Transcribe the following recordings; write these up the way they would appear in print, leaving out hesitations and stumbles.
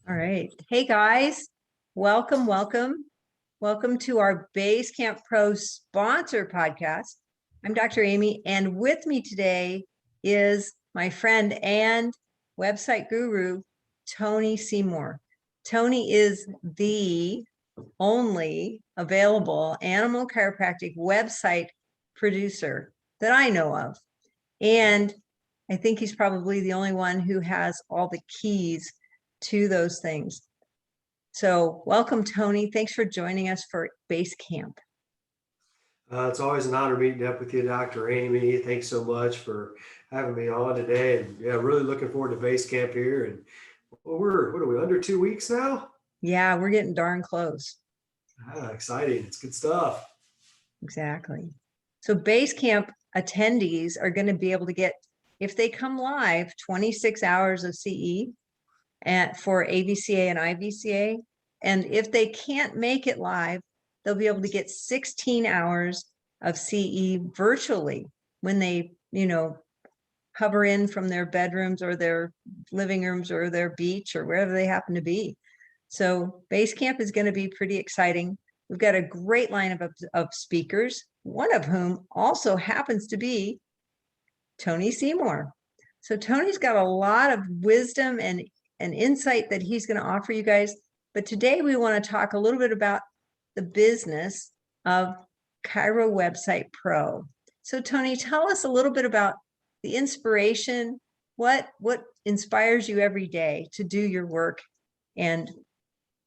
All right. Hey guys, welcome, welcome. Welcome to our BaseCamp Pro sponsor podcast. I'm Dr. Amy, and with me today is my friend and website guru, Tony Seymour. Tony is the only available animal chiropractic website producer that I know of. And I think he's probably the only one who has all the keys to those things. So welcome, Tony. Thanks for joining us for BaseCamp. It's always an honor meeting up with you, Dr. Amy. Thanks so much for having me on today. And yeah, really looking forward to BaseCamp here. And what are we, under 2 weeks now? Yeah, we're getting darn close. Exciting. It's good stuff. Exactly. So BaseCamp attendees are going to be able to get, if they come live, 26 hours of CE for AVCA and IVCA. And if they can't make it live, they'll be able to get 16 hours of CE virtually when they, hover in from their bedrooms or their living rooms or their beach or wherever they happen to be. So BaseCamp is going to be pretty exciting. We've got a great lineup of speakers, one of whom also happens to be Tony Seymour. So Tony's got a lot of wisdom and insight that he's going to offer you guys. But today we want to talk a little bit about the business of Chiro Website Pro. So Tony, tell us a little bit about the inspiration, what inspires you every day to do your work, and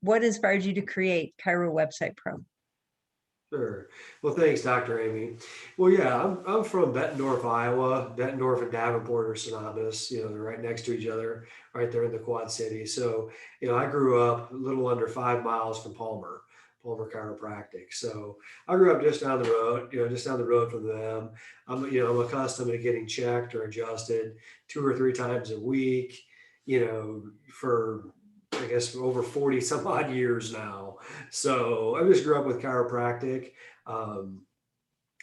what inspired you to create Chiro Website Pro? Sure. Well, thanks, Dr. Amy. Well, yeah, I'm from Bettendorf, Iowa. Bettendorf and Davenport are synonymous. They're right next to each other, right there in the Quad Cities. So, I grew up a little under 5 miles from Palmer Chiropractic. So I grew up just down the road from them. I'm accustomed to getting checked or adjusted 2 or 3 times a week, for I guess over 40 some odd years now. So I just grew up with chiropractic, and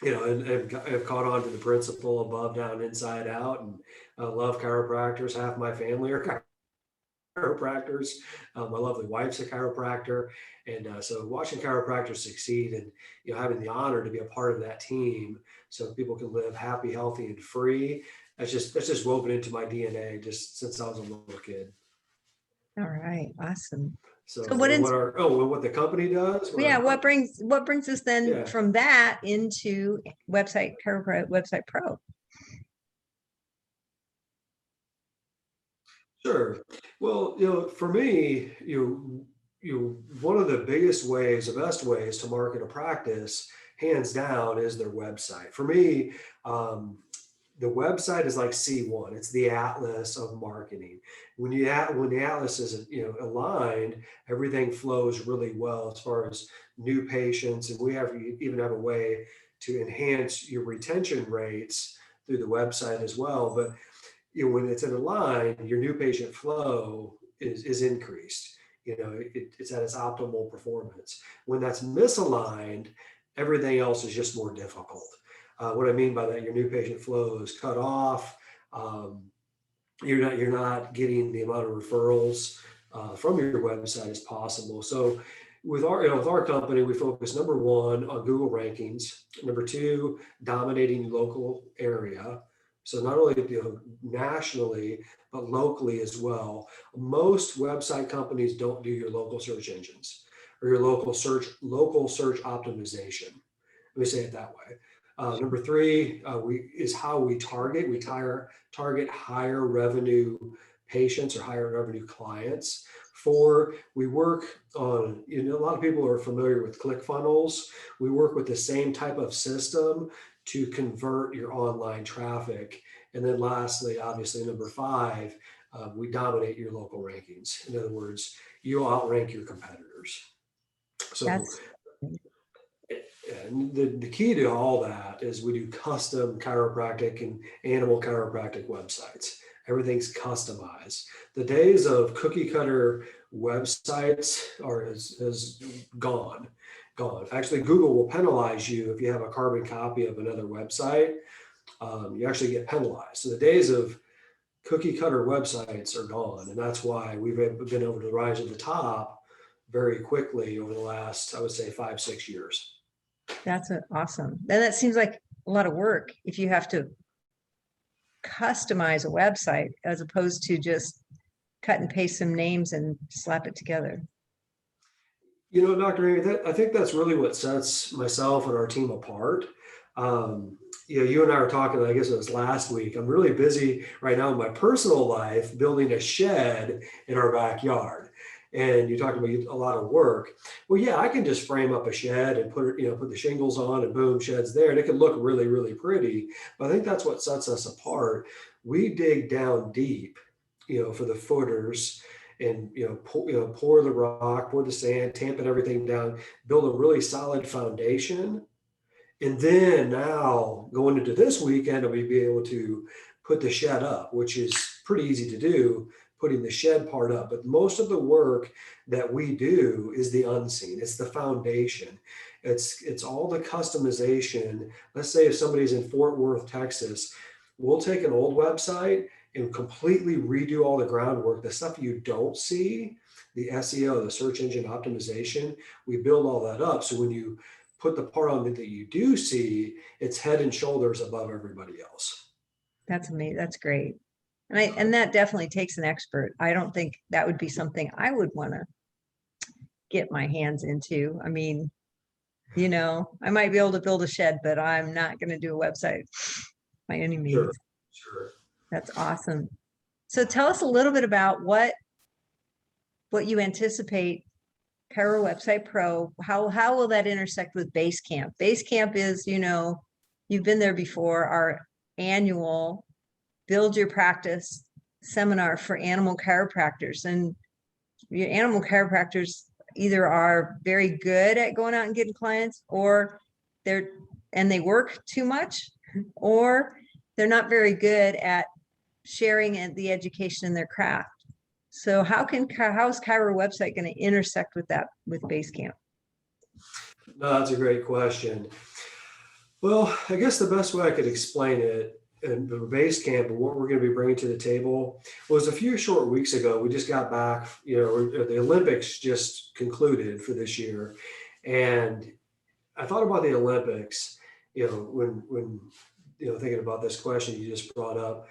I've caught on to the principle above, down, inside out, and I love chiropractors. Half my family are chiropractors. My lovely wife's a chiropractor. And so watching chiropractors succeed and, having the honor to be a part of that team so people can live happy, healthy, and free. That's just woven into my DNA just since I was a little kid. All right, awesome. So what what the company does? What brings us then from that into Website Pro? Sure. Well, for me, one of the the best ways to market a practice, hands down, is their website. For me, the website is like C1. It's the atlas of marketing. When the atlas is aligned, everything flows really well as far as new patients, and we even have a way to enhance your retention rates through the website as well. But when it's in a line, your new patient flow is increased. It's at its optimal performance. When that's misaligned, everything else is just more difficult. What I mean by that, your new patient flow is cut off. You're not getting the amount of referrals from your website as possible. So with our company, we focus, number one, on Google rankings. Number two, dominating local area. So not only nationally, but locally as well. Most website companies don't do your local search engines or your local search optimization. Let me say it that way. Number three is how we target. We target higher revenue patients or higher revenue clients. Four, we work on, a lot of people are familiar with ClickFunnels. We work with the same type of system to convert your online traffic. And then lastly, obviously, number five, we dominate your local rankings. In other words, you outrank your competitors. So and the key to all that is we do custom chiropractic and animal chiropractic websites. Everything's customized. The days of cookie cutter websites is gone. Actually, Google will penalize you if you have a carbon copy of another website. You actually get penalized. So the days of cookie cutter websites are gone. And that's why we've been able to rise to the top very quickly over the last, I would say, 5, 6 years. That's awesome. Then that seems like a lot of work if you have to customize a website as opposed to just cut and paste some names and slap it together. Dr. Amy, I think that's really what sets myself and our team apart. You and I were talking, I guess it was last week. I'm really busy right now in my personal life building a shed in our backyard. And you talked about a lot of work. Well, yeah, I can just frame up a shed and put the shingles on and boom, shed's there. And it can look really, really pretty. But I think that's what sets us apart. We dig down deep, for the footers and pour the rock, pour the sand, tamping everything down, build a really solid foundation. And then now going into this weekend, we'll be able to put the shed up, which is pretty easy to do, putting the shed part up. But most of the work that we do is the unseen. It's the foundation. It's all the customization. Let's say if somebody's in Fort Worth, Texas, we'll take an old website and completely redo all the groundwork, the stuff you don't see, the SEO, the search engine optimization, we build all that up. So when you put the part on that you do see, it's head and shoulders above everybody else. That's amazing. That's great. And that definitely takes an expert. I don't think that would be something I would want to get my hands into. I mean, I might be able to build a shed, but I'm not going to do a website by any means. Sure. That's awesome. So tell us a little bit about what you anticipate Cairo Website Pro. How will that intersect with BaseCamp? BaseCamp is, you've been there before, our annual Build Your Practice seminar for animal chiropractors. And animal chiropractors either are very good at going out and getting clients, or they work too much, or they're not very good at sharing the education in their craft. So how's Cairo website going to intersect with that, with BaseCamp? No, that's a great question. Well, I guess the best way I could explain it in the BaseCamp and what we're going to be bringing to the table was a few short weeks ago. We just got back, the Olympics just concluded for this year. And I thought about the Olympics, when thinking about this question you just brought up.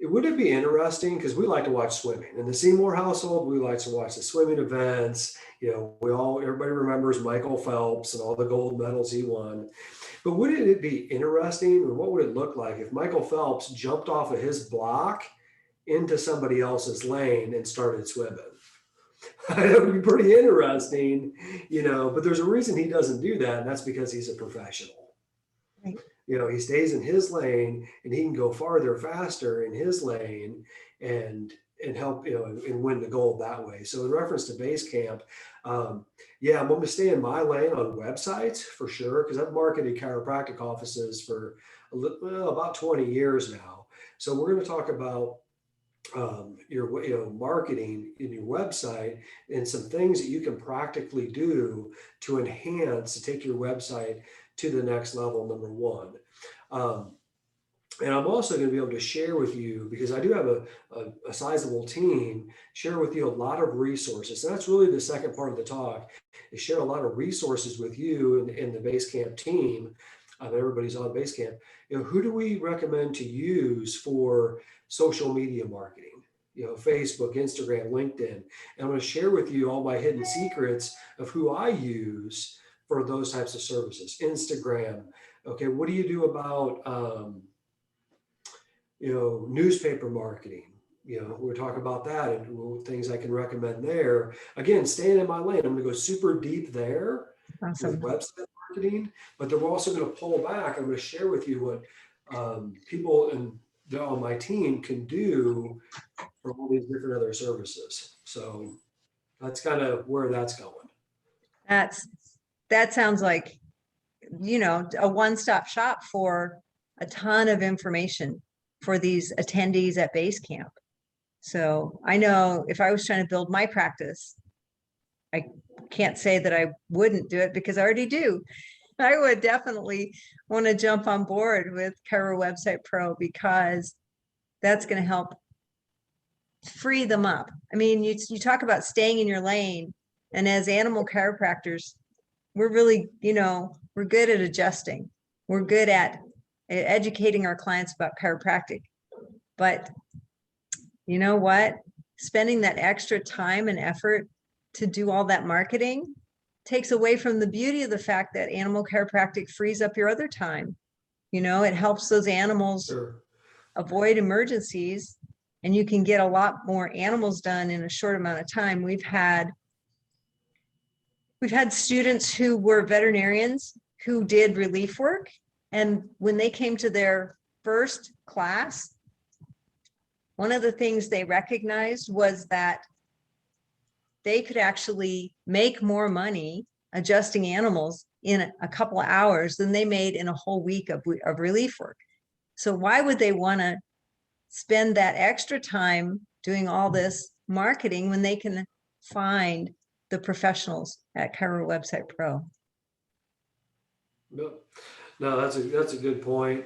Would it be interesting, because we like to watch swimming in the Seymour household, we like to watch the swimming events. Everybody remembers Michael Phelps and all the gold medals he won. But wouldn't it be interesting, or what would it look like if Michael Phelps jumped off of his block into somebody else's lane and started swimming? That would be pretty interesting, but there's a reason he doesn't do that, and that's because he's a professional. Right. He stays in his lane and he can go farther, faster in his lane and help, and win the gold that way. So in reference to BaseCamp, I'm going to stay in my lane on websites for sure, because I've marketed chiropractic offices for about 20 years now. So we're going to talk about your marketing in your website and some things that you can practically do to enhance, to take your website to the next level, number one. And I'm also going to be able to share with you, because I do have a sizable team, share with you a lot of resources. And that's really the second part of the talk, is share a lot of resources with you and the BaseCamp team. Everybody's on BaseCamp. Who do we recommend to use for social media marketing? Facebook, Instagram, LinkedIn. And I'm going to share with you all my hidden secrets of who I use for those types of services. Instagram. Okay, what do you do about newspaper marketing? We're talking about that and things I can recommend there. Again, staying in my lane. I'm going to go super deep there. Awesome. With website marketing, but then we're also going to pull back. I'm going to share with you what people on my team can do for all these different other services. So that's kind of where that's going. That sounds like, a one-stop shop for a ton of information for these attendees at BaseCamp. So I know if I was trying to build my practice, I can't say that I wouldn't do it, because I already do. I would definitely want to jump on board with Cairo Website Pro, because that's going to help free them up. I mean, you talk about staying in your lane, and as animal chiropractors, we're really, we're good at adjusting. We're good at educating our clients about chiropractic. But you know what? Spending that extra time and effort to do all that marketing takes away from the beauty of the fact that animal chiropractic frees up your other time. It helps those animals Sure. avoid emergencies, and you can get a lot more animals done in a short amount of time. We've had students who were veterinarians who did relief work, and when they came to their first class, one of the things they recognized was that they could actually make more money adjusting animals in a couple of hours than they made in a whole week of relief work. So why would they want to spend that extra time doing all this marketing when they can find the professionals at Chiro Website Pro? No, no, that's a good point,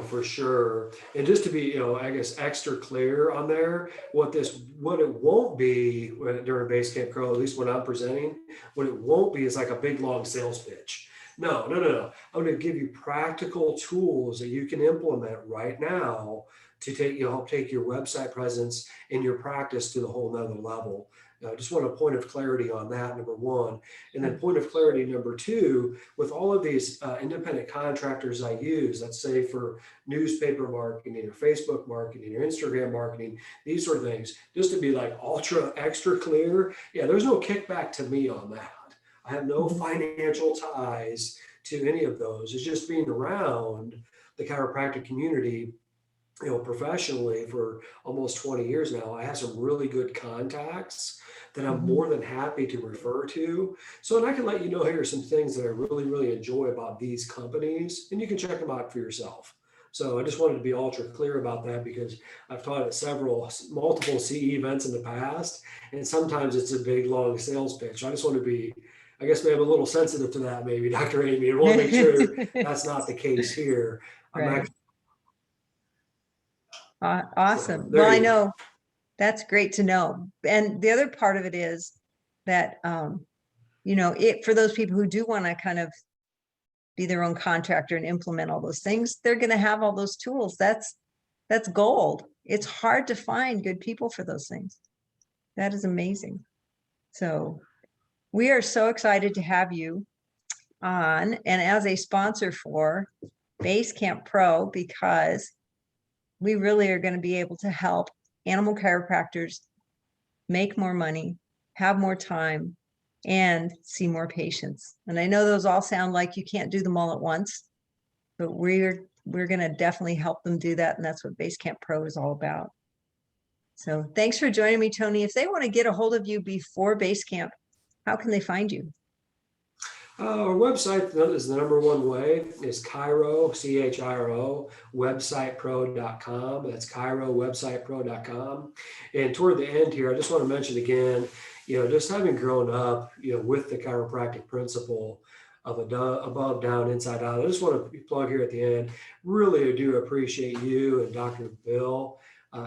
for sure. And just to be, I guess extra clear on there, what it won't be during BaseCamp Pro, at least when I'm presenting, what it won't be is like a big long sales pitch. No. I'm going to give you practical tools that you can implement right now to help take your website presence and your practice to the whole nother level. I just want a point of clarity on that, number one. And then point of clarity, number two, with all of these independent contractors I use, let's say for newspaper marketing or Facebook marketing or Instagram marketing, these sort of things, just to be like ultra extra clear. Yeah, there's no kickback to me on that. I have no financial ties to any of those. It's just being around the chiropractic community, professionally for almost 20 years now. I have some really good contacts that I'm more than happy to refer to. So, and I can let you know here are some things that I really, really enjoy about these companies, and you can check them out for yourself. So I just wanted to be ultra clear about that because I've taught at multiple CE events in the past, and sometimes it's a big, long sales pitch. I just want to be, I guess maybe I'm a little sensitive to that, maybe, Dr. Amy. I want to make sure that's not the case here. I'm Right. actually, so Awesome. there Well, I you go. know that's great to know. And the other part of it is that, for those people who do want to kind of be their own contractor and implement all those things, they're going to have all those tools. That's gold. It's hard to find good people for those things. That is amazing. So we are so excited to have you on and as a sponsor for BaseCamp Pro, because we really are going to be able to help animal chiropractors make more money, have more time, and see more patients. And I know those all sound like you can't do them all at once, but we're going to definitely help them do that. And that's what BaseCamp Pro is all about. So thanks for joining me, Tony. If they want to get a hold of you before BaseCamp, how can they find you? Our website is the number one way. Is Chiro, CHIRO, websitepro.com. That's Chiro, websitepro.com. And toward the end here, I just want to mention again, just having grown up, with the chiropractic principle of above, down, inside out. I just want to plug here at the end. Really do appreciate you and Dr. Bill,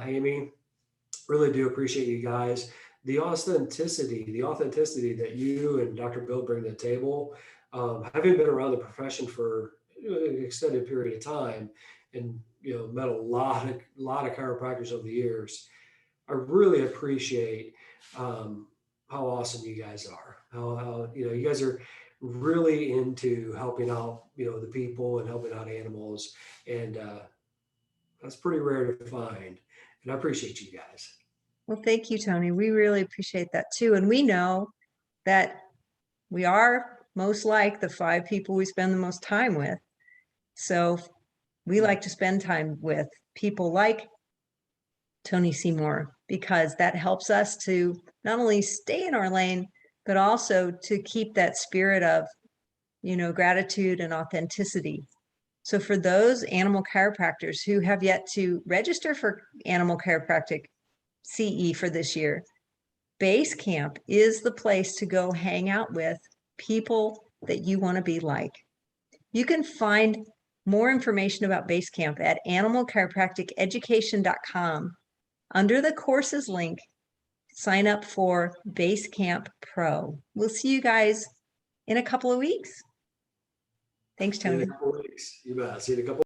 Amy. Really do appreciate you guys. The authenticity that you and Dr. Bill bring to the table, having been around the profession for an extended period of time, and met a lot of chiropractors over the years, I really appreciate how awesome you guys are. How you guys are really into helping out the people and helping out animals, and that's pretty rare to find. And I appreciate you guys. Well, thank you, Tony. We really appreciate that too. And we know that we are most like the 5 people we spend the most time with. So we like to spend time with people like Tony Seymour, because that helps us to not only stay in our lane, but also to keep that spirit of, gratitude and authenticity. So for those animal chiropractors who have yet to register for animal chiropractic CE for this year, BaseCamp is the place to go hang out with people that you want to be like. You can find more information about BaseCamp at animalchiropracticeducation.com under the courses link sign up for BaseCamp Pro. We'll see you guys in a couple of weeks. Thanks, See you in a Tony. couple of weeks. You bet. See you in a couple.